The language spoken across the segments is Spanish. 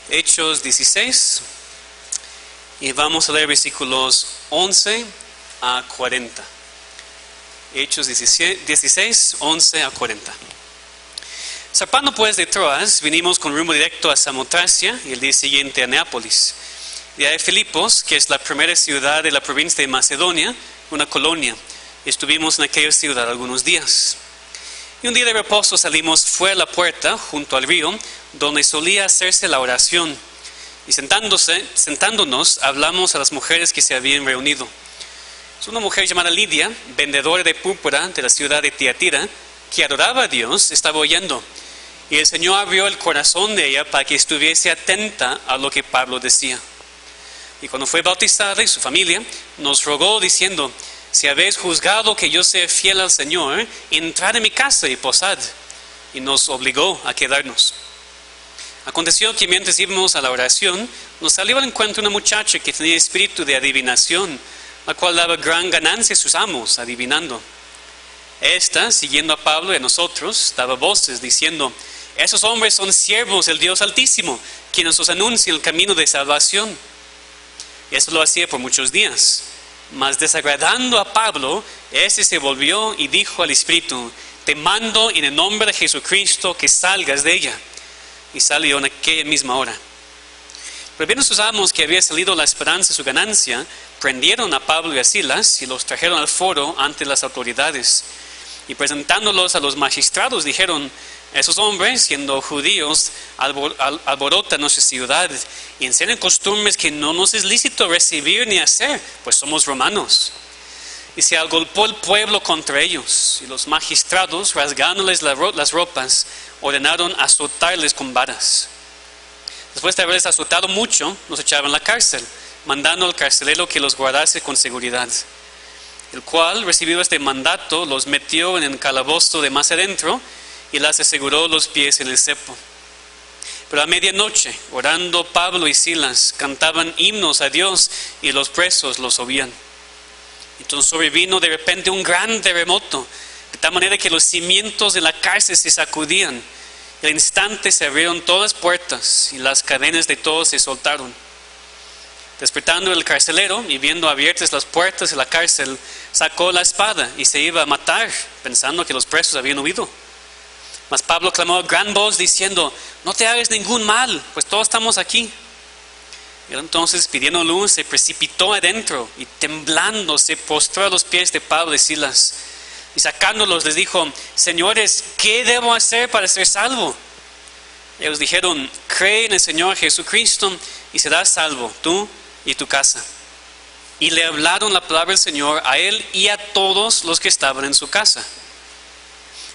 Hechos 16, y vamos a leer versículos 11 a 40. Hechos 16, 11 a 40. Zarpando pues de Troas, vinimos con rumbo directo a Samotracia y el día siguiente a Neápolis. De ahí a Filipos, que es la primera ciudad de la provincia de Macedonia, una colonia. Estuvimos en aquella ciudad algunos días. Y un día de reposo salimos fuera a la puerta, junto al río, donde solía hacerse la oración. Y sentándonos, hablamos a las mujeres que se habían reunido. Una mujer llamada Lidia, vendedora de púrpura de la ciudad de Tiatira, que adoraba a Dios, estaba oyendo. Y el Señor abrió el corazón de ella para que estuviese atenta a lo que Pablo decía. Y cuando fue bautizada y su familia, nos rogó diciendo: si habéis juzgado que yo sea fiel al Señor, entrad en mi casa y posad. Y nos obligó a quedarnos. Aconteció que mientras íbamos a la oración, nos salió al encuentro una muchacha que tenía espíritu de adivinación, la cual daba gran ganancia a sus amos, adivinando. Esta, siguiendo a Pablo y a nosotros, daba voces diciendo: esos hombres son siervos del Dios Altísimo, quienes os anuncian el camino de salvación. Y eso lo hacía por muchos días. Mas desagradando a Pablo, éste se volvió y dijo al espíritu: te mando en el nombre de Jesucristo que salgas de ella. Y salió en aquella misma hora. Pero viendo sus amos que había salido la esperanza de su ganancia, prendieron a Pablo y a Silas y los trajeron al foro ante las autoridades. Y presentándolos a los magistrados dijeron: esos hombres, siendo judíos, alborotan nuestra ciudad y enseñan costumbres que no nos es lícito recibir ni hacer, pues somos romanos. Y se agolpó el pueblo contra ellos, y los magistrados, rasgándoles las ropas, ordenaron azotarles con varas. Después de haberles azotado mucho, los echaron a la cárcel, mandando al carcelero que los guardase con seguridad. El cual, recibido este mandato, los metió en el calabozo de más adentro y les aseguró los pies en el cepo. Pero a medianoche, orando Pablo y Silas, cantaban himnos a Dios y los presos los oían. Entonces sobrevino de repente un gran terremoto, de tal manera que los cimientos de la cárcel se sacudían. Y al instante se abrieron todas las puertas y las cadenas de todos se soltaron. Despertando el carcelero y viendo abiertas las puertas de la cárcel, sacó la espada y se iba a matar, pensando que los presos habían huido. Mas Pablo clamó a gran voz diciendo: no te hagas ningún mal, pues todos estamos aquí. Y entonces, pidiendo luz, se precipitó adentro y temblando se postró a los pies de Pablo y Silas. Y sacándolos les dijo: señores, ¿qué debo hacer para ser salvo? Ellos dijeron: cree en el Señor Jesucristo y serás salvo, tú y tu casa. Y le hablaron la palabra del Señor a él y a todos los que estaban en su casa.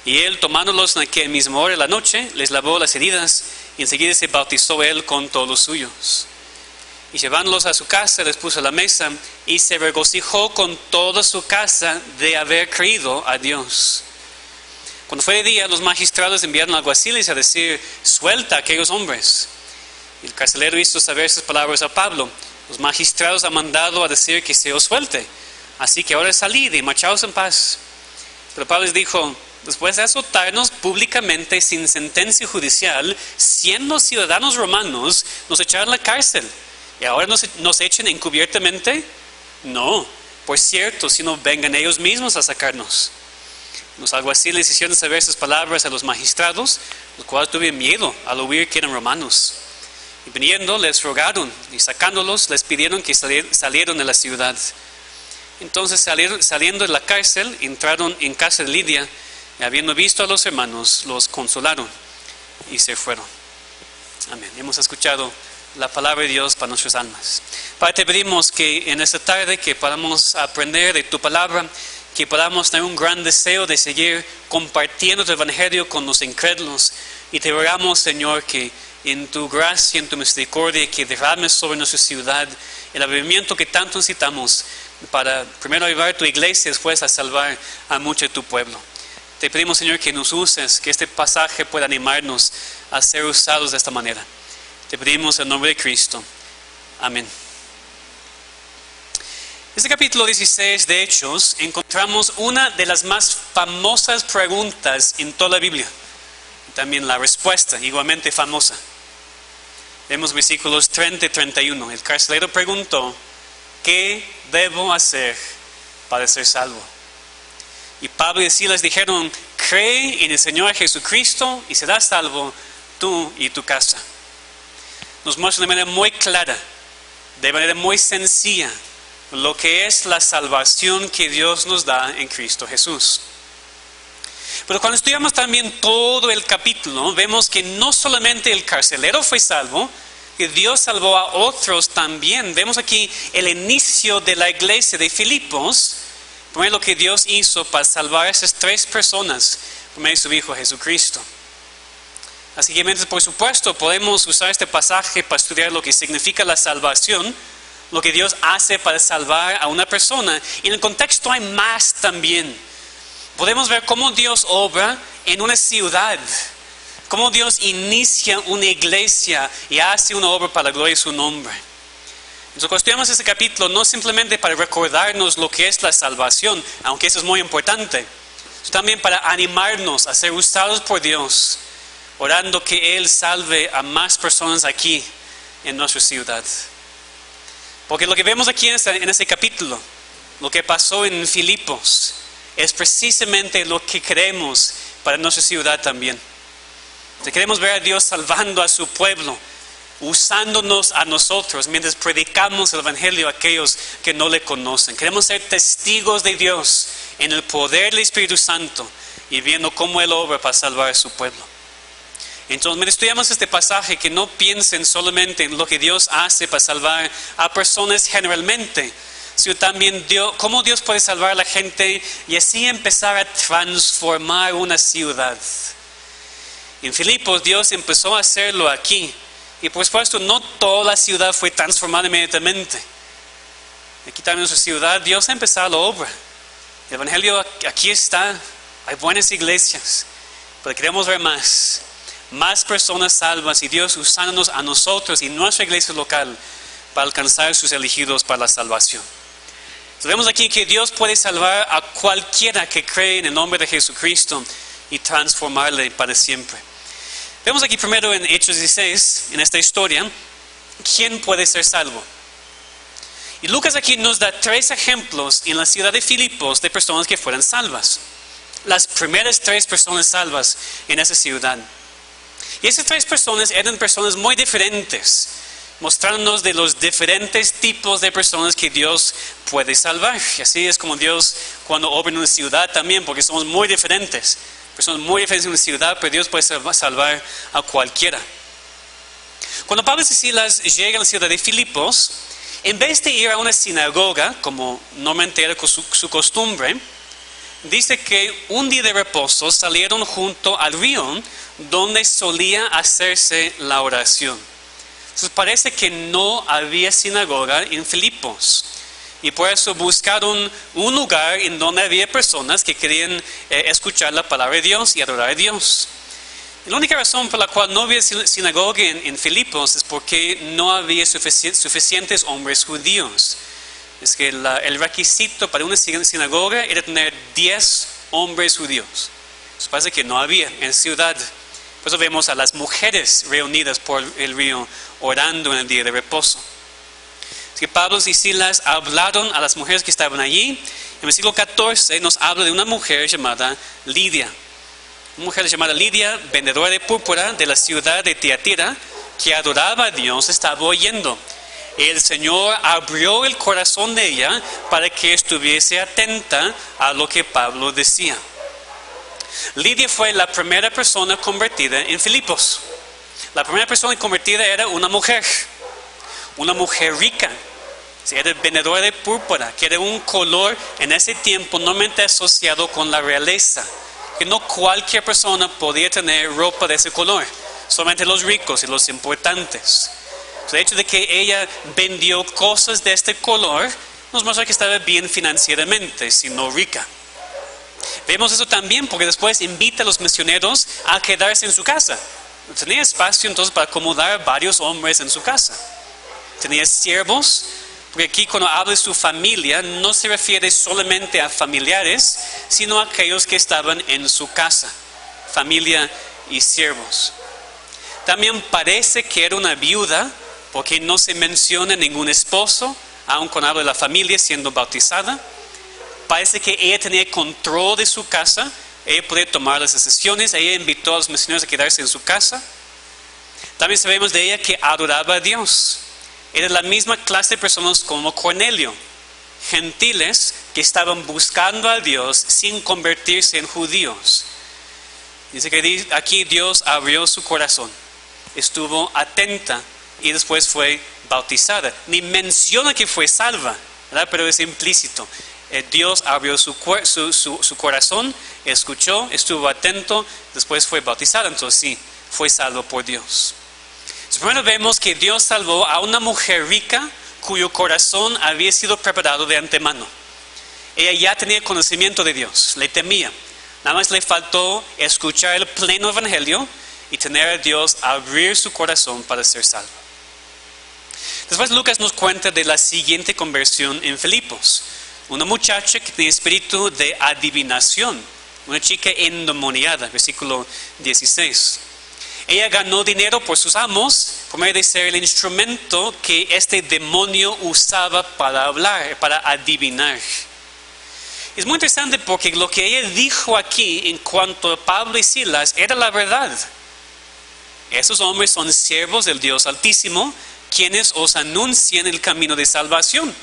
Y él, tomándolos en aquella misma hora de la noche, les lavó las heridas y enseguida se bautizó él con todos los suyos. Y llevándolos a su casa, les puso a la mesa y se regocijó con toda su casa de haber creído a Dios. Cuando fue de día, los magistrados enviaron alguaciles a decir: suelta a aquellos hombres. Y el carcelero hizo saber esas palabras a Pablo: los magistrados han mandado a decir que se os suelte, así que ahora salid y marchaos en paz. Pero Pablo les dijo: después de azotarnos públicamente sin sentencia judicial, siendo ciudadanos romanos, nos echaron a la cárcel. ¿Y ahora nos echen encubiertamente? No, por cierto, sino vengan ellos mismos a sacarnos. Los alguaciles hicieron saber esas palabras a los magistrados, los cuales tuvieron miedo al oír que eran romanos. Y viniendo les rogaron, y sacándolos les pidieron que salieran de la ciudad. Entonces saliendo de la cárcel, entraron en casa de Lidia, y habiendo visto a los hermanos, los consolaron y se fueron. Amén. Hemos escuchado la palabra de Dios para nuestras almas. Padre, te pedimos que en esta tarde que podamos aprender de tu palabra, que podamos tener un gran deseo de seguir compartiendo tu evangelio con los incrédulos. Y te rogamos, Señor, que en tu gracia, en tu misericordia, que derrames sobre nuestra ciudad el avivamiento que tanto necesitamos para primero ayudar a tu iglesia y después a salvar a mucho de tu pueblo. Te pedimos, Señor, que nos uses, que este pasaje pueda animarnos a ser usados de esta manera. Te pedimos en nombre de Cristo. Amén. En este capítulo 16 de Hechos encontramos una de las más famosas preguntas en toda la Biblia. Y también la respuesta, igualmente famosa. Vemos versículos 30 y 31. El carcelero preguntó, ¿qué debo hacer para ser salvo? Y Pablo y Silas dijeron, cree en el Señor Jesucristo y serás salvo tú y tu casa. Nos muestra de manera muy clara, de manera muy sencilla, lo que es la salvación que Dios nos da en Cristo Jesús. Pero cuando estudiamos también todo el capítulo, vemos que no solamente el carcelero fue salvo, que Dios salvó a otros también. Vemos aquí el inicio de la iglesia de Filipos, primero lo que Dios hizo para salvar a esas 3 personas, por medio de su Hijo Jesucristo. Así que, por supuesto, podemos usar este pasaje para estudiar lo que significa la salvación, lo que Dios hace para salvar a una persona. Y en el contexto hay más también. Podemos ver cómo Dios obra en una ciudad, cómo Dios inicia una iglesia y hace una obra para la gloria de su nombre. Entonces, cuando estudiamos este capítulo, no simplemente para recordarnos lo que es la salvación, aunque eso es muy importante, sino también para animarnos a ser usados por Dios, orando que Él salve a más personas aquí en nuestra ciudad. Porque lo que vemos aquí en ese capítulo, lo que pasó en Filipos, es precisamente lo que queremos para nuestra ciudad también. Queremos ver a Dios salvando a su pueblo, usándonos a nosotros mientras predicamos el Evangelio a aquellos que no le conocen. Queremos ser testigos de Dios en el poder del Espíritu Santo y viendo cómo Él obra para salvar a su pueblo. Entonces, mientras estudiamos este pasaje, que no piensen solamente en lo que Dios hace para salvar a personas generalmente, sino también cómo Dios puede salvar a la gente y así empezar a transformar una ciudad. En Filipos Dios empezó a hacerlo aquí. Y por supuesto no toda la ciudad fue transformada inmediatamente. Aquí también en nuestra ciudad Dios ha empezado la obra. El Evangelio aquí está. Hay buenas iglesias. Pero queremos ver más. Más personas salvas y Dios usándonos a nosotros y nuestra iglesia local para alcanzar sus elegidos para la salvación. Entonces vemos aquí que Dios puede salvar a cualquiera que cree en el nombre de Jesucristo y transformarle para siempre. Vemos aquí primero en Hechos 16, en esta historia, quién puede ser salvo. Y Lucas aquí nos da 3 ejemplos en la ciudad de Filipos de personas que fueran salvas. Las primeras 3 personas salvas en esa ciudad. Y esas 3 personas eran personas muy diferentes, mostrándonos de los diferentes tipos de personas que Dios puede salvar. Y así es como Dios cuando obra en una ciudad también, porque somos muy diferentes. Personas muy diferentes en una ciudad, pero Dios puede salvar a cualquiera. Cuando Pablo y Silas llegan a la ciudad de Filipos, en vez de ir a una sinagoga, como normalmente era su costumbre, dice que un día de reposo salieron junto al río donde solía hacerse la oración. Entonces parece que no había sinagoga en Filipos. Y por eso buscaron un lugar en donde había personas que querían escuchar la palabra de Dios y adorar a Dios. Y la única razón por la cual no había sinagoga en Filipos es porque no había suficientes hombres judíos. Es que el requisito para una sinagoga era tener 10 hombres judíos. Entonces parece que no había en la ciudad. Por eso vemos a las mujeres reunidas por el río orando en el día de reposo. Que Pablo y Silas hablaron a las mujeres que estaban allí. En el versículo 14 nos habla de una mujer llamada Lidia. Una mujer llamada Lidia, vendedora de púrpura de la ciudad de Tiatira, que adoraba a Dios, estaba oyendo. El Señor abrió el corazón de ella para que estuviese atenta a lo que Pablo decía. Lidia fue la primera persona convertida en Filipos. La primera persona convertida era una mujer rica. Era vendedora de púrpura, que era un color en ese tiempo normalmente asociado con la realeza, que no cualquier persona podía tener ropa de ese color, solamente los ricos y los importantes. El hecho de que ella vendió cosas de este color nos muestra que estaba bien financieramente, si no rica. Vemos eso también porque después invita a los misioneros a quedarse en su casa. Tenía espacio entonces para acomodar varios hombres en su casa. Tenía siervos. Porque aquí cuando habla de su familia no se refiere solamente a familiares, sino a aquellos que estaban en su casa, familia y siervos. También parece que era una viuda, porque no se menciona ningún esposo, aun cuando habla de la familia siendo bautizada. Parece que ella tenía control de su casa, ella podía tomar las decisiones, ella invitó a los misioneros a quedarse en su casa. También sabemos de ella que adoraba a Dios. Era la misma clase de personas como Cornelio, gentiles que estaban buscando a Dios sin convertirse en judíos. Dice que aquí Dios abrió su corazón, estuvo atenta y después fue bautizada. Ni menciona que fue salva, ¿verdad? Pero es implícito. Dios abrió su corazón, escuchó, estuvo atento, después fue bautizada. Entonces sí, fue salvo por Dios. Primero vemos que Dios salvó a una mujer rica cuyo corazón había sido preparado de antemano. Ella ya tenía conocimiento de Dios, le temía. Nada más le faltó escuchar el pleno evangelio y tener a Dios abrir su corazón para ser salva. Después Lucas nos cuenta de la siguiente conversión en Filipos. Una muchacha que tenía espíritu de adivinación, una chica endemoniada, versículo 16. Ella ganó dinero por sus amos, por medio de ser el instrumento que este demonio usaba para hablar, para adivinar. Es muy interesante porque lo que ella dijo aquí en cuanto a Pablo y Silas era la verdad. Esos hombres son siervos del Dios Altísimo, quienes os anuncian el camino de salvación.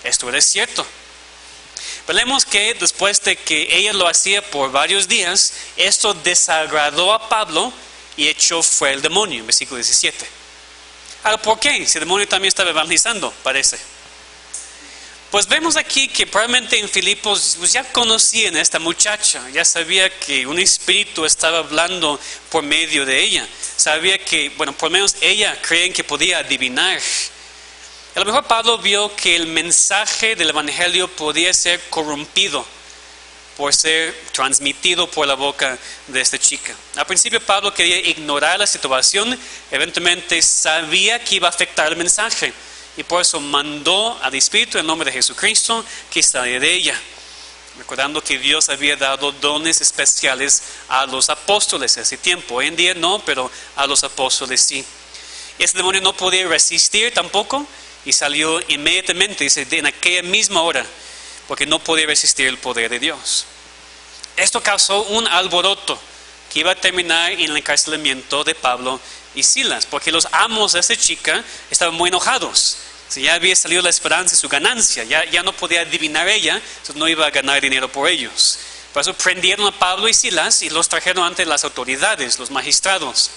Esto era cierto. Pero vemos que después de que ella lo hacía por varios días, esto desagradó a Pablo y echó fuera el demonio, en versículo 17. Ahora, ¿por qué? Si el demonio también estaba evangelizando, parece. Pues vemos aquí que probablemente en Filipos pues ya conocían a esta muchacha, ya sabía que un espíritu estaba hablando por medio de ella. Sabía que, bueno, por lo menos ella creen que podía adivinar. A lo mejor Pablo vio que el mensaje del evangelio podía ser corrompido por ser transmitido por la boca de esta chica. Al principio Pablo quería ignorar la situación, eventualmente sabía que iba a afectar el mensaje y por eso mandó al Espíritu en nombre de Jesucristo que saliera de ella, recordando que Dios había dado dones especiales a los apóstoles hace tiempo. Hoy en día no, pero a los apóstoles sí. Este demonio no podía resistir tampoco y salió inmediatamente, dice, en aquella misma hora, porque no podía resistir el poder de Dios. Esto causó un alboroto que iba a terminar en el encarcelamiento de Pablo y Silas, porque los amos de esta chica estaban muy enojados. Si ya había salido la esperanza de su ganancia, ya no podía adivinar ella, entonces no iba a ganar dinero por ellos. Por eso prendieron a Pablo y Silas y los trajeron ante las autoridades, los magistrados.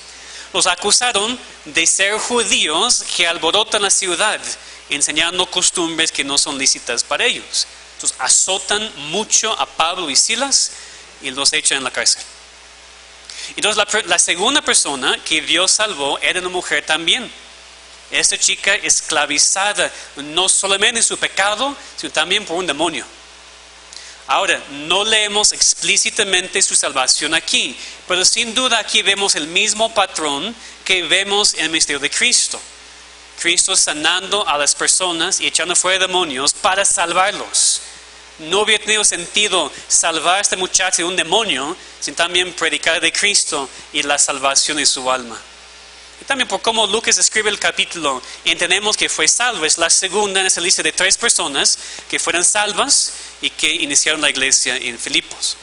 Los acusaron de ser judíos que alborotan la ciudad, enseñando costumbres que no son lícitas para ellos. Entonces azotan mucho a Pablo y Silas y los echan en la cárcel. Entonces la segunda persona que Dios salvó era una mujer también. Esta chica esclavizada no solamente en su pecado, sino también por un demonio. Ahora, no leemos explícitamente su salvación aquí, pero sin duda aquí vemos el mismo patrón que vemos en el ministerio de Cristo. Cristo sanando a las personas y echando fuera demonios para salvarlos. No hubiera tenido sentido salvar a esta muchacha de un demonio sin también predicar de Cristo y la salvación de su alma. Y también por cómo Lucas escribe el capítulo, entendemos que fue salvo. Es la segunda en esa lista de 3 personas que fueron salvas y que iniciaron la iglesia en Filipos.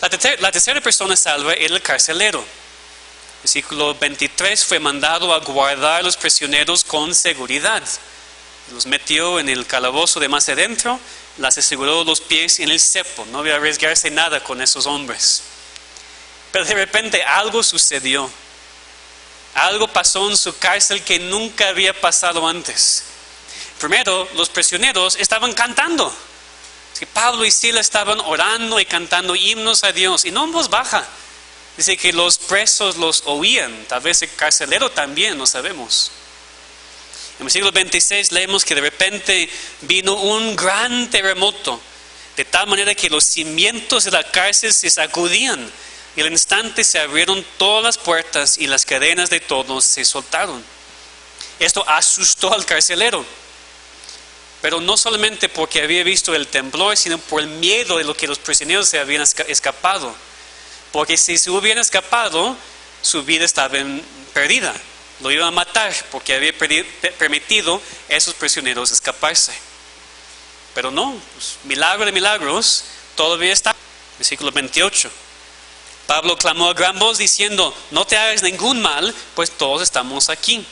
La tercera persona salva era el carcelero. Versículo 23, fue mandado a guardar a los prisioneros con seguridad. Los metió en el calabozo de más adentro, las aseguró los pies en el cepo. No iba a arriesgarse nada con esos hombres. Pero de repente algo sucedió. Algo pasó en su cárcel que nunca había pasado antes. Primero, los prisioneros estaban cantando. Así que Pablo y Silas estaban orando y cantando himnos a Dios, y no en voz baja. Dice que los presos los oían, tal vez el carcelero también, no sabemos. En el versículo 26 leemos que de repente vino un gran terremoto, de tal manera que los cimientos de la cárcel se sacudían. Y al instante se abrieron todas las puertas y las cadenas de todos se soltaron. Esto asustó al carcelero. Pero no solamente porque había visto el temblor, sino por el miedo de lo que los prisioneros se habían escapado. Porque si se hubieran escapado, su vida estaba perdida. Lo iban a matar porque había permitido a esos prisioneros escaparse. Pero no, pues, milagro de milagros, todavía está. Versículo 28. Pablo clamó a gran voz diciendo: no te hagas ningún mal, pues todos estamos aquí.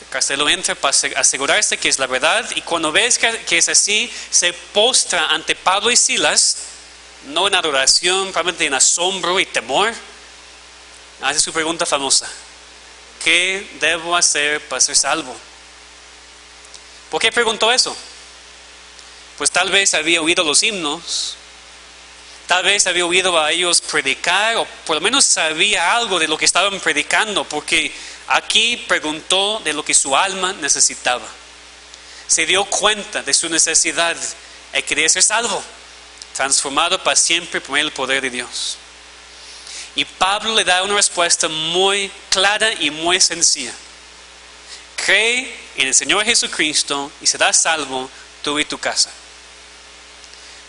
El carcelero entra para asegurarse que es la verdad, y cuando ves que es así, se postra ante Pablo y Silas, no en adoración, probablemente en asombro y temor. Hace su pregunta famosa: ¿qué debo hacer para ser salvo? ¿Por qué preguntó eso? Pues tal vez había oído los himnos, tal vez había oído a ellos predicar, o por lo menos sabía algo de lo que estaban predicando, porque aquí preguntó de lo que su alma necesitaba. Se dio cuenta de su necesidad y quería ser salvo, transformado para siempre por el poder de Dios. Y Pablo le da una respuesta muy clara y muy sencilla: cree en el Señor Jesucristo y serás salvo tú y tu casa.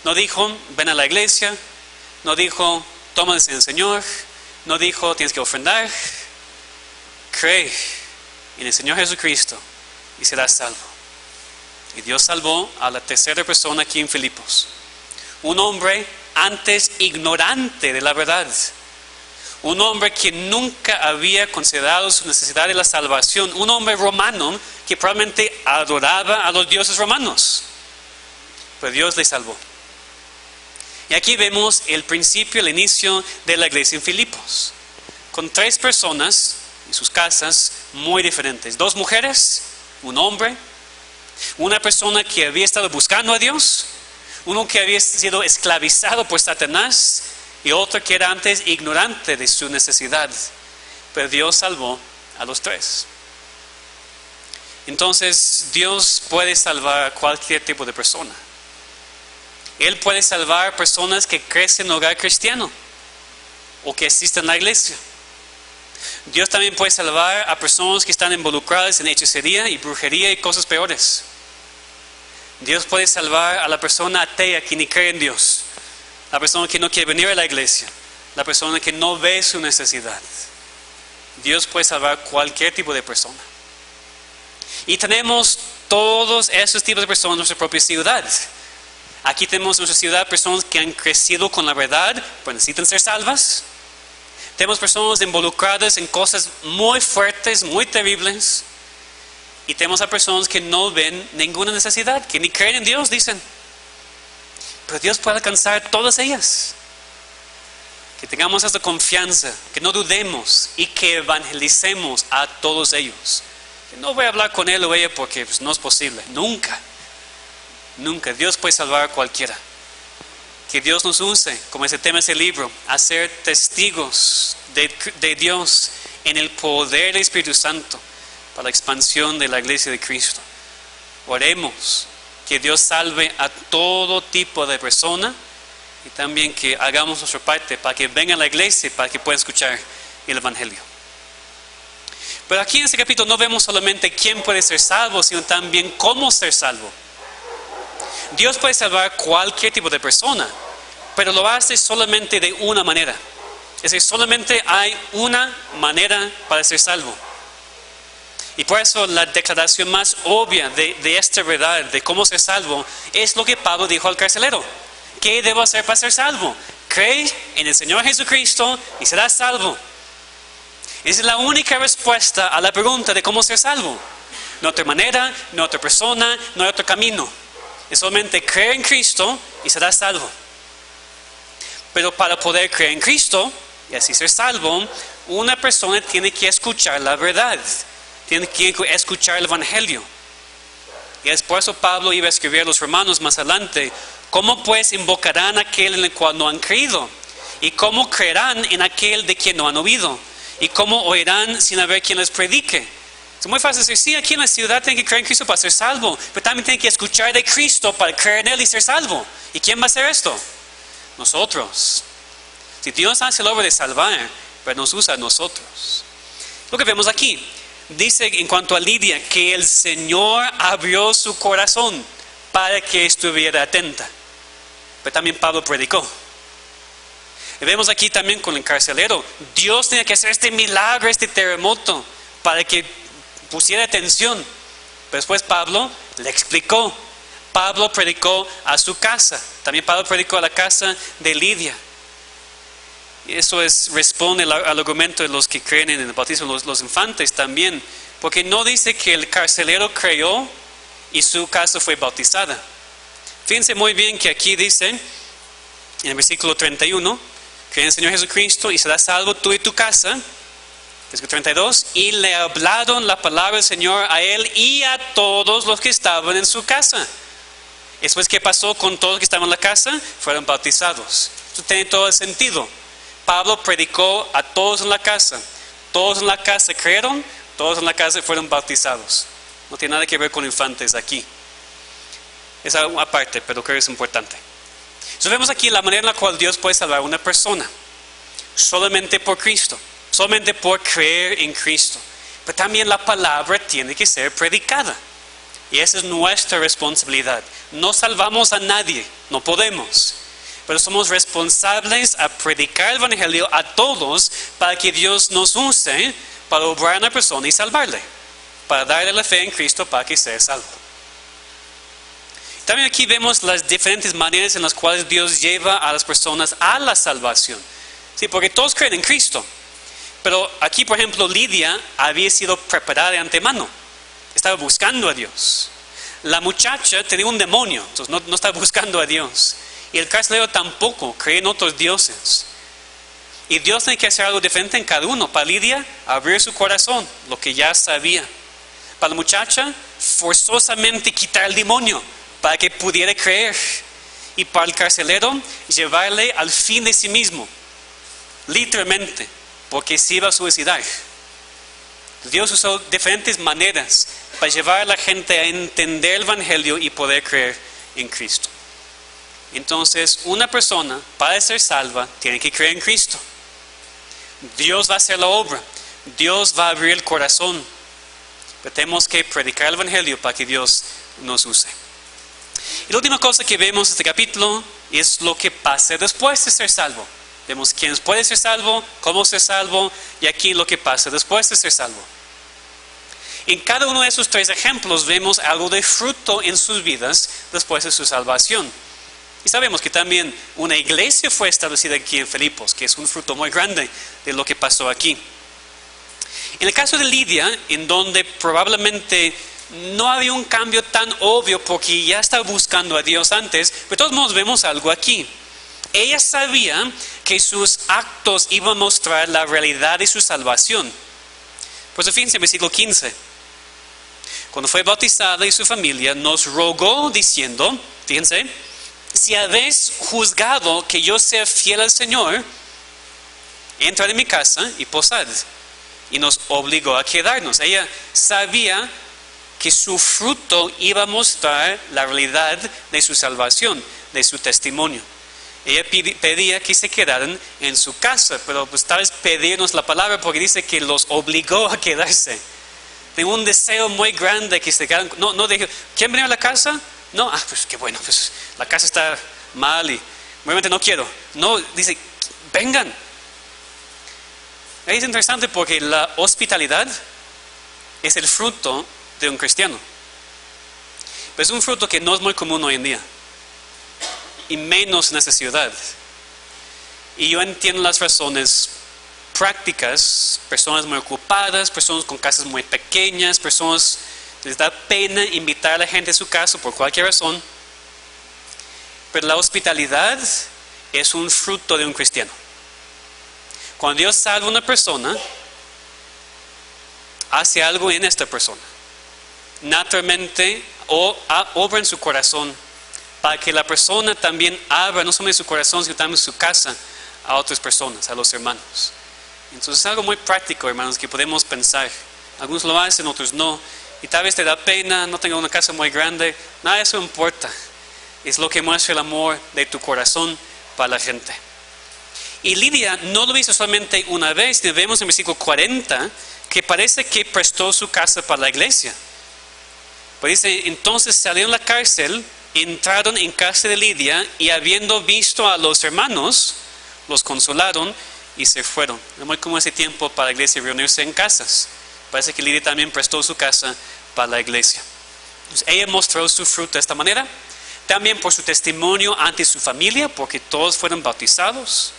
No dijo ven a la iglesia, no dijo tómase el Señor, no dijo tienes que ofrendar. Cree en el Señor Jesucristo y serás salvo. Y Dios salvó a la tercera persona aquí en Filipos, un hombre antes ignorante de la verdad, un hombre que nunca había considerado su necesidad de la salvación, un hombre romano que probablemente adoraba a los dioses romanos, pero Dios le salvó. Y aquí vemos el principio, el inicio de la iglesia en Filipos, con tres personas en sus casas muy diferentes: dos mujeres, un hombre, una persona que había estado buscando a Dios, uno que había sido esclavizado por Satanás, y otro que era antes ignorante de su necesidad, pero Dios salvó a los tres. Entonces Dios puede salvar a cualquier tipo de persona. Él puede salvar personas que crecen en un hogar cristiano o que asisten a la iglesia. Dios también puede salvar a personas que están involucradas en hechicería y brujería y cosas peores. Dios puede salvar a la persona atea que ni cree en Dios, la persona que no quiere venir a la iglesia, la persona que no ve su necesidad. Dios puede salvar cualquier tipo de persona. Y tenemos todos esos tipos de personas en nuestra propia ciudad. Aquí tenemos en nuestra ciudad personas que han crecido con la verdad, pero necesitan ser salvas. Tenemos personas involucradas en cosas muy fuertes, muy terribles. Y tenemos a personas que no ven ninguna necesidad, que ni creen en Dios, dicen. Pero Dios puede alcanzar todas ellas. Que tengamos esta confianza, que no dudemos y que evangelicemos a todos ellos. Que no voy a hablar con él o ella porque no es posible. Nunca. Nunca. Dios puede salvar a cualquiera. Que Dios nos use, como ese tema de ese libro, a ser testigos de Dios en el poder del Espíritu Santo para la expansión de la iglesia de Cristo. Oremos que Dios salve a todo tipo de persona y también que hagamos nuestra parte para que vengan a la iglesia, para que puedan escuchar el Evangelio. Pero aquí en este capítulo no vemos solamente quién puede ser salvo, sino también cómo ser salvo. Dios puede salvar cualquier tipo de persona, pero lo hace solamente de una manera. Es decir, solamente hay una manera para ser salvo. Y por eso la declaración más obvia de esta verdad, de cómo ser salvo, es lo que Pablo dijo al carcelero. ¿Qué debo hacer para ser salvo? Cree en el Señor Jesucristo y serás salvo. Esa es la única respuesta a la pregunta de cómo ser salvo. No hay otra manera, no hay otra persona, no hay otro camino. Es solamente creer en Cristo y serás salvo. Pero para poder creer en Cristo y así ser salvo, una persona tiene que escuchar la verdad. Tiene que escuchar el Evangelio. Y es por eso Pablo iba a escribir a los romanos más adelante: ¿cómo pues invocarán a aquel en el cual no han creído? ¿Y cómo creerán en aquel de quien no han oído? ¿Y cómo oirán sin haber quien les predique? Es muy fácil decir, sí, aquí en la ciudad tienen que creer en Cristo para ser salvo, pero también tienen que escuchar de Cristo para creer en Él y ser salvo. ¿Y quién va a hacer esto? Nosotros. Si Dios hace la obra de salvar, pero nos usa a nosotros. Lo que vemos aquí, dice en cuanto a Lidia, que el Señor abrió su corazón para que estuviera atenta. Pero también Pablo predicó. Y vemos aquí también con el carcelero. Dios tenía que hacer este milagro, este terremoto, para que pusiera atención. Pero después Pablo le explicó. Pablo predicó a su casa. También Pablo predicó a la casa de Lidia. Y eso responde al argumento de los que creen en el bautismo, los infantes también. Porque no dice que el carcelero creyó y su casa fue bautizada. Fíjense muy bien que aquí dice, en el versículo 31, cree en el Señor Jesucristo y serás salvo tú y tu casa. Versículo 32, y le hablaron la palabra del Señor a él y a todos los que estaban en su casa. Después, ¿qué pasó con todos los que estaban en la casa? Fueron bautizados. Esto tiene todo el sentido. Pablo predicó a todos en la casa. Todos en la casa creyeron, todos en la casa fueron bautizados. No tiene nada que ver con infantes aquí. Es algo aparte, pero creo que es importante. Entonces vemos aquí la manera en la cual Dios puede salvar a una persona. Solamente por Cristo. Solamente por creer en Cristo. Pero también la palabra tiene que ser predicada. Y esa es nuestra responsabilidad. No salvamos a nadie, no podemos. Pero somos responsables a predicar el Evangelio a todos para que Dios nos use para obrar a una persona y salvarle. Para darle la fe en Cristo para que sea salvo. También aquí vemos las diferentes maneras en las cuales Dios lleva a las personas a la salvación. Sí, porque todos creen en Cristo. Pero aquí, por ejemplo, Lidia había sido preparada de antemano. Estaba buscando a Dios. La muchacha tenía un demonio, entonces no estaba buscando a Dios. Y el carcelero tampoco, cree en otros dioses. Y Dios tiene que hacer algo diferente en cada uno. Para Lidia, abrir su corazón, lo que ya sabía. Para la muchacha, forzosamente quitar el demonio para que pudiera creer. Y para el carcelero, llevarle al fin de sí mismo. Literalmente, porque se iba a suicidar. Dios usó diferentes maneras para llevar a la gente a entender el Evangelio y poder creer en Cristo. Entonces, una persona, para ser salva, tiene que creer en Cristo. Dios va a hacer la obra. Dios va a abrir el corazón. Pero tenemos que predicar el Evangelio para que Dios nos use. Y la última cosa que vemos en este capítulo es lo que pasa después de ser salvo. Vemos quién puede ser salvo, cómo ser salvo, y aquí lo que pasa después de ser salvo. En cada uno de esos tres ejemplos vemos algo de fruto en sus vidas después de su salvación. Y sabemos que también una iglesia fue establecida aquí en Filipos, que es un fruto muy grande de lo que pasó aquí. En el caso de Lidia, en donde probablemente no había un cambio tan obvio porque ya estaba buscando a Dios antes, pero de todos modos vemos algo aquí. Ella sabía que sus actos iban a mostrar la realidad de su salvación. Pues fíjense en versículo 15. Cuando fue bautizada y su familia nos rogó diciendo, fíjense, si habéis juzgado que yo sea fiel al Señor, entrad en mi casa y posad. Y nos obligó a quedarnos. Ella sabía que su fruto iba a mostrar la realidad de su salvación, de su testimonio. Ella pedía que se quedaran en su casa, pero pues tal vez pedirnos la palabra porque dice que los obligó a quedarse. Tengo un deseo muy grande que se quedaran. No dije, ¿quién viene a la casa? No, pues qué bueno, pues la casa está mal y obviamente no quiero. No, dice, vengan. Es interesante porque la hospitalidad es el fruto de un cristiano. Pero es un fruto que no es muy común hoy en día. Y menos en esta ciudad. Y yo entiendo las razones prácticas, personas muy ocupadas, personas con casas muy pequeñas, personas que les da pena invitar a la gente a su casa por cualquier razón. Pero la hospitalidad es un fruto de un cristiano. Cuando Dios salva a una persona, hace algo en esta persona. Naturalmente obra en su corazón para que la persona también abra no solamente su corazón, sino también su casa a otras personas, a los hermanos. Entonces es algo muy práctico, hermanos, que podemos pensar. Algunos lo hacen, otros no. Y tal vez te da pena, no tengo una casa muy grande. Nada de eso importa. Es lo que muestra el amor de tu corazón para la gente. Y Lidia no lo hizo solamente una vez, sino vemos en el versículo 40 que parece que prestó su casa para la iglesia. Pues dice, entonces salieron de la cárcel, entraron en casa de Lidia y habiendo visto a los hermanos, los consolaron y se fueron. Es muy común ese tiempo para la iglesia reunirse en casas. Parece que Lidia también prestó su casa para la iglesia. Entonces, ella mostró su fruto de esta manera. También por su testimonio ante su familia, porque todos fueron bautizados.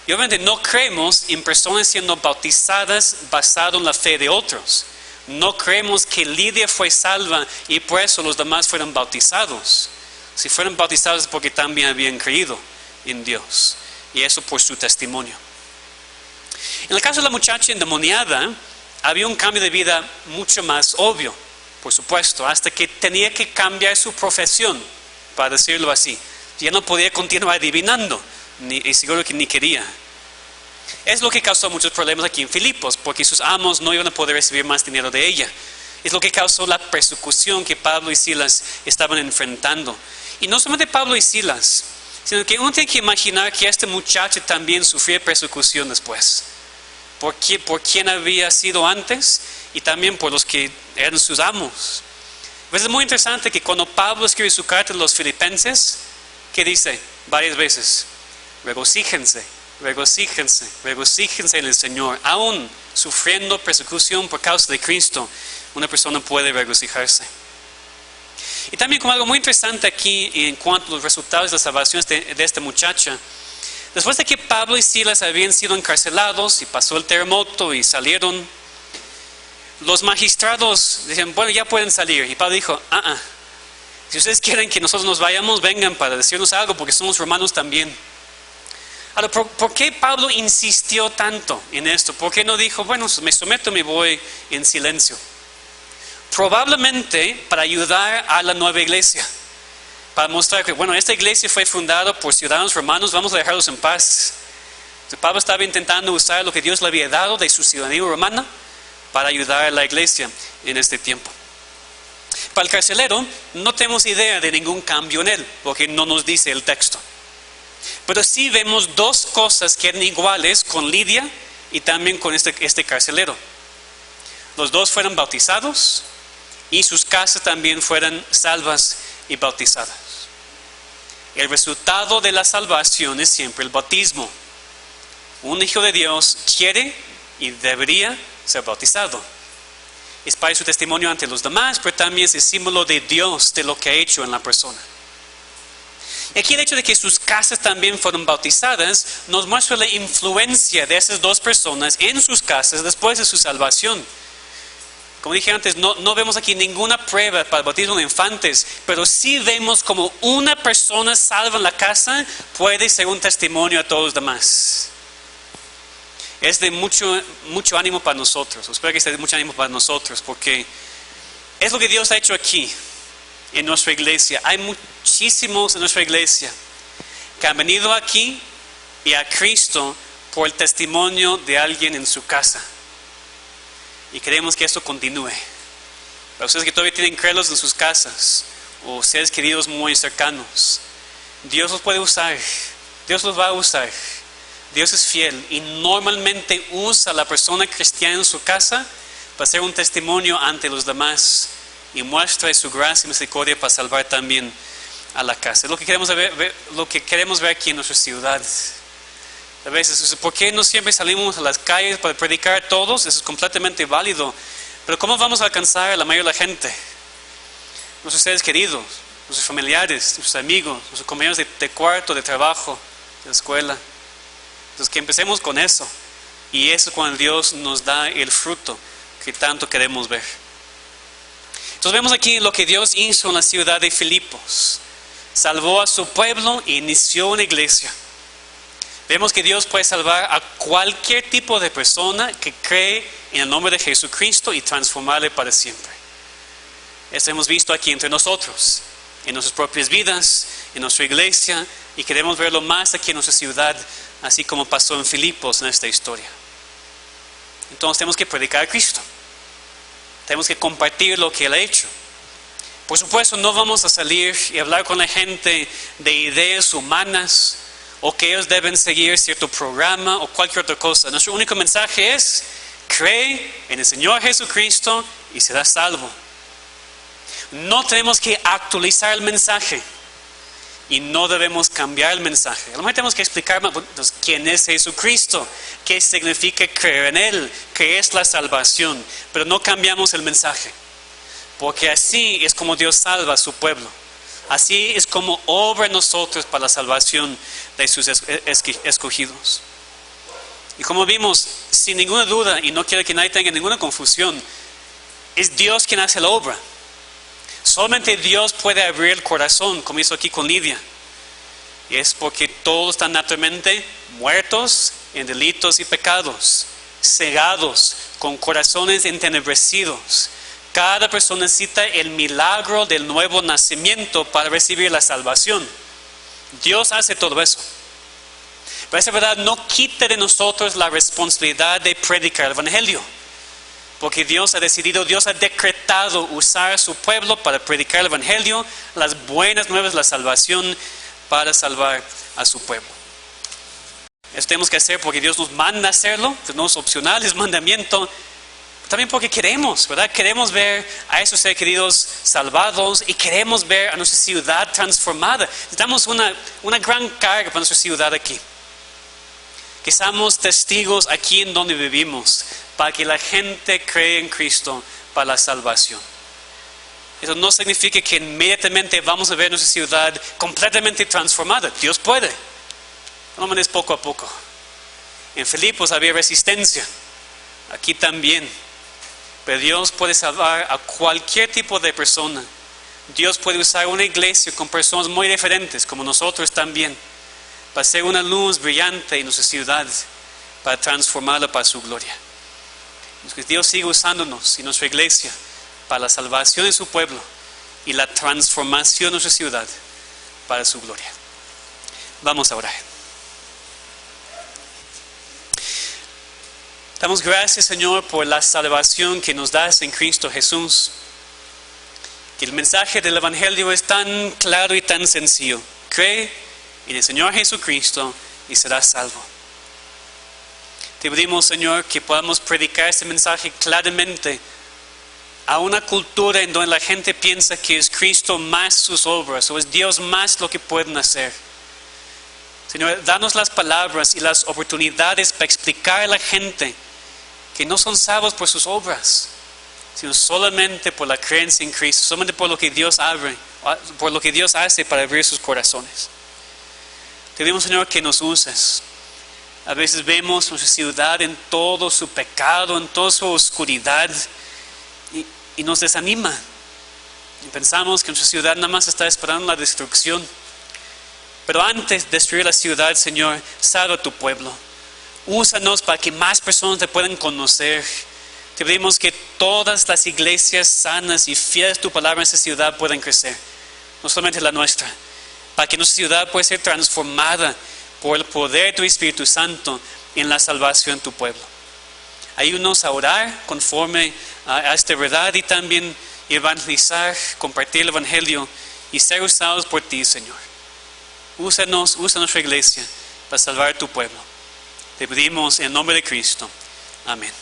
Y obviamente no creemos en personas siendo bautizadas basado en la fe de otros. No creemos que Lidia fue salva y por eso los demás fueron bautizados. Si fueron bautizados es porque también habían creído en Dios. Y eso por su testimonio. En el caso de la muchacha endemoniada, había un cambio de vida mucho más obvio, por supuesto, hasta que tenía que cambiar su profesión, para decirlo así. Ya no podía continuar adivinando, y seguro que ni quería. Es lo que causó muchos problemas aquí en Filipos, porque sus amos no iban a poder recibir más dinero de ella. Es lo que causó la persecución que Pablo y Silas estaban enfrentando. Y no solamente Pablo y Silas, sino que uno tiene que imaginar que este muchacho también sufría persecución después. Por quien había sido antes y también por los que eran sus amos. Pues es muy interesante que cuando Pablo escribe su carta a los filipenses, ¿qué dice? Varias veces, regocíjense, regocíjense, regocíjense en el Señor. Aún sufriendo persecución por causa de Cristo, una persona puede regocijarse. Y también como algo muy interesante aquí en cuanto a los resultados de la salvación de esta muchacha, después de que Pablo y Silas habían sido encarcelados y pasó el terremoto y salieron, los magistrados decían, bueno, ya pueden salir. Y Pablo dijo, si ustedes quieren que nosotros nos vayamos, vengan para decirnos algo, porque somos romanos también. Ahora, ¿por qué Pablo insistió tanto en esto? ¿Por qué no dijo, bueno, me someto, me voy en silencio? Probablemente para ayudar a la nueva iglesia. Para mostrar que, bueno, esta iglesia fue fundada por ciudadanos romanos, vamos a dejarlos en paz. Entonces, Pablo estaba intentando usar lo que Dios le había dado de su ciudadanía romana para ayudar a la iglesia en este tiempo. Para el carcelero, no tenemos idea de ningún cambio en él, porque no nos dice el texto. Pero sí vemos dos cosas que eran iguales con Lidia y también con este carcelero. Los dos fueron bautizados y sus casas también fueron salvas y bautizadas. El resultado de la salvación es siempre el bautismo. Un hijo de Dios quiere y debería ser bautizado. Es para su testimonio ante los demás, pero también es el símbolo de Dios, de lo que ha hecho en la persona. Y aquí el hecho de que sus casas también fueron bautizadas nos muestra la influencia de esas dos personas en sus casas después de su salvación. Como dije antes, no vemos aquí ninguna prueba para el bautismo de infantes, pero sí vemos como una persona salva en la casa puede ser un testimonio a todos los demás. Es de mucho ánimo para nosotros. Espero que sea de mucho ánimo para nosotros, porque es lo que Dios ha hecho aquí en nuestra iglesia. Hay muchísimos en nuestra iglesia que han venido aquí y a Cristo por el testimonio de alguien en su casa. Y queremos que esto continúe. Para ustedes que todavía tienen crédulos en sus casas o seres queridos muy cercanos, Dios los puede usar. Dios los va a usar. Dios es fiel y normalmente usa a la persona cristiana en su casa para ser un testimonio ante los demás y muestra su gracia y misericordia para salvar también a la casa. Es lo que queremos ver aquí en nuestra ciudad. A veces, ¿por qué no siempre salimos a las calles para predicar a todos? Eso es completamente válido. Pero ¿cómo vamos a alcanzar a la mayoría de la gente? Nuestros seres queridos, nuestros familiares, nuestros amigos, nuestros compañeros de cuarto, de trabajo, de escuela. Entonces que empecemos con eso. Y eso es cuando Dios nos da el fruto que tanto queremos ver. Entonces vemos aquí lo que Dios hizo en la ciudad de Filipos. Salvó a su pueblo e inició una iglesia. Vemos que Dios puede salvar a cualquier tipo de persona que cree en el nombre de Jesucristo y transformarle para siempre. Eso hemos visto aquí entre nosotros, en nuestras propias vidas, en nuestra iglesia, y queremos verlo más aquí en nuestra ciudad, así como pasó en Filipos en esta historia. Entonces tenemos que predicar a Cristo. Tenemos que compartir lo que Él ha hecho. Por supuesto, no vamos a salir y hablar con la gente de ideas humanas o que ellos deben seguir cierto programa o cualquier otra cosa. Nuestro único mensaje es: cree en el Señor Jesucristo y serás salvo. No tenemos que actualizar el mensaje. y no debemos cambiar el mensaje. A lo mejor tenemos que explicar más, pues, quién es Jesucristo, qué significa creer en Él, qué es la salvación, pero no cambiamos el mensaje, porque así es como Dios salva a su pueblo. Así es como obra en nosotros para la salvación de sus escogidos. Y como vimos, sin ninguna duda, y no quiero que nadie tenga ninguna confusión, es Dios quien hace la obra. Solamente Dios puede abrir el corazón, como hizo aquí con Lidia. Y es porque todos están naturalmente muertos en delitos y pecados, cegados, con corazones entenebrecidos. Cada persona necesita el milagro del nuevo nacimiento para recibir la salvación. Dios hace todo eso. Pero esa verdad no quita de nosotros la responsabilidad de predicar el Evangelio. Porque Dios ha decidido, Dios ha decretado usar a su pueblo para predicar el Evangelio, las buenas nuevas, la salvación, para salvar a su pueblo. Eso tenemos que hacer porque Dios nos manda a hacerlo, no es opcional, es mandamiento. También porque queremos, ¿verdad? Queremos ver a esos seres queridos salvados y queremos ver a nuestra ciudad transformada. Necesitamos una gran carga para nuestra ciudad aquí. Que seamos testigos aquí en donde vivimos, para que la gente cree en Cristo para la salvación. Eso no significa que inmediatamente vamos a ver nuestra ciudad completamente transformada. Dios puede. No, es poco a poco. En Filipos había resistencia. Aquí también. Pero Dios puede salvar a cualquier tipo de persona. Dios puede usar una iglesia con personas muy diferentes, como nosotros también, para ser una luz brillante en nuestra ciudad, para transformarla para su gloria. Que Dios siga usándonos y nuestra iglesia para la salvación de su pueblo y la transformación de nuestra ciudad para su gloria. Vamos a orar. Damos gracias, Señor, por la salvación que nos das en Cristo Jesús. Que el mensaje del Evangelio es tan claro y tan sencillo. Cree en el Señor Jesucristo y serás salvo. Te pedimos, Señor, que podamos predicar este mensaje claramente a una cultura en donde la gente piensa que es Cristo más sus obras, o es Dios más lo que pueden hacer. Señor, danos las palabras y las oportunidades para explicar a la gente que no son salvos por sus obras, sino solamente por la creencia en Cristo, solamente por lo que Dios abre, por lo que Dios hace para abrir sus corazones. Te pedimos, Señor, que nos uses. A veces vemos nuestra ciudad en todo su pecado, en toda su oscuridad, y nos desanima. Y pensamos que nuestra ciudad nada más está esperando la destrucción. Pero antes de destruir la ciudad, Señor, salva a tu pueblo. Úsanos para que más personas te puedan conocer. Te pedimos que todas las iglesias sanas y fieles a tu palabra en esta ciudad puedan crecer. No solamente la nuestra. Para que nuestra ciudad pueda ser transformada por el poder de tu Espíritu Santo en la salvación de tu pueblo. Ayúdanos a orar conforme a esta verdad y también evangelizar, compartir el Evangelio y ser usados por ti, Señor. Usa nuestra iglesia para salvar a tu pueblo. Te pedimos en el nombre de Cristo. Amén.